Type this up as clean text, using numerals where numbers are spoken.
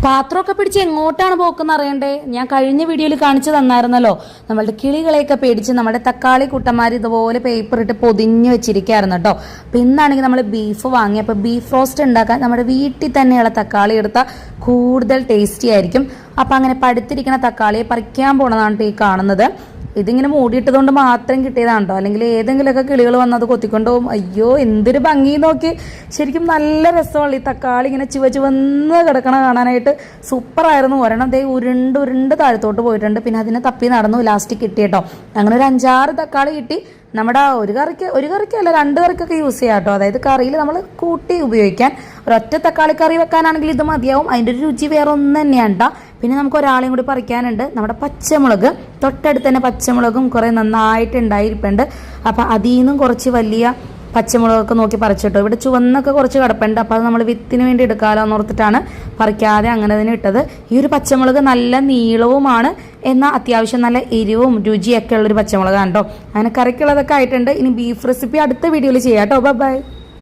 പാത്രമൊക്കെ പിടിച്ച് എങ്ങോട്ടാണ് പോക്കെന്ന് അറിയണ്ടേ? ഞാൻ കഴിഞ്ഞ വീഡിയോയിൽ കാണിച്ചു തന്നായിരുന്നല്ലോ, നമ്മളുടെ കിളികളെയൊക്കെ പേടിച്ച് നമ്മുടെ തക്കാളി കുട്ടന്മാർ ഇതുപോലെ പേപ്പർ ഇട്ട് പൊതിഞ്ഞ് വെച്ചിരിക്കുകയായിരുന്നു കേട്ടോ. അപ്പം ഇന്നാണെങ്കിൽ നമ്മൾ ബീഫ് വാങ്ങി. അപ്പോൾ ബീഫ് റോസ്റ്റ് ഉണ്ടാക്കാൻ നമ്മുടെ വീട്ടിൽ തന്നെയുള്ള തക്കാളി എടുത്താൽ കൂടുതൽ ടേസ്റ്റി ആയിരിക്കും. അപ്പം അങ്ങനെ പടുത്തിരിക്കുന്ന തക്കാളിയെ പറിക്കാൻ പോണതാണ് ഈ കാണുന്നത്. ഇതിങ്ങനെ മൂടിയിട്ടതുകൊണ്ട് മാത്രം കിട്ടിയതാണ് കേട്ടോ, അല്ലെങ്കിൽ ഏതെങ്കിലുമൊക്കെ കിളികൾ വന്നത് കൊത്തിക്കൊണ്ട് പോകും. അയ്യോ എന്തൊരു ഭംഗി നോക്കി, ശരിക്കും നല്ല രസമുള്ള ഈ തക്കാളി ഇങ്ങനെ ചുവന്ന് കിടക്കണ കാണാനായിട്ട് സൂപ്പറായിരുന്നു. ഒരെണ്ണം ദേ ഉരുണ്ട് താഴത്തോട്ട് പോയിട്ടുണ്ട്. പിന്നെ അതിനെ തപ്പി നടന്നു, ലാസ്റ്റ് കിട്ടി കേട്ടോ. അങ്ങനെ ഒരു 5-6 തക്കാളി കിട്ടി. നമ്മുടെ ഒരു കറിക്കല്ല 2 കറിക്കൊക്കെ യൂസ് ചെയ്യാം കേട്ടോ. അതായത് കറിയിൽ നമ്മൾ കൂട്ടി ഉപയോഗിക്കാൻ. ഒരൊറ്റ തക്കാളി കറി വെക്കാനാണെങ്കിൽ ഇത് മതിയാവും. അതിൻ്റെ ഒരു രുചി വേറെ ഒന്നും തന്നെയാണ് കേട്ടോ. പിന്നെ നമുക്ക് ഒരാളെയും കൂടി പറിക്കാനുണ്ട്. നമ്മുടെ പച്ചമുളക്, തൊട്ടടുത്ത് തന്നെ പച്ചമുളകും കുറേ നന്നായിട്ട് ഉണ്ടായിരിപ്പുണ്ട്. അപ്പം അതിൽ നിന്നും കുറച്ച് വലിയ പച്ചമുളകൊക്കെ നോക്കി പറിച്ചിട്ടു. ഇവിടെ ചുവന്നൊക്കെ കുറച്ച് കിടപ്പുണ്ട്. അപ്പോൾ അത് നമ്മൾ വിത്തിന് വേണ്ടി എടുക്കാമല്ലോ എന്ന് ഓർത്തിട്ടാണ് പറിക്കാതെ അങ്ങനെ തന്നെ ഇട്ടത്. ഈ ഒരു പച്ചമുളക് നല്ല നീളവുമാണ്, എന്നാൽ അത്യാവശ്യം നല്ല എരിവും രുചിയൊക്കെ ഉള്ളൊരു പച്ചമുളകാണ് കേട്ടോ. അങ്ങനെ കറിക്കുള്ളതൊക്കെ ആയിട്ടുണ്ട്. ഇനി ബീഫ് റെസിപ്പി അടുത്ത വീഡിയോയിൽ ചെയ്യാം കേട്ടോ. ബൈ.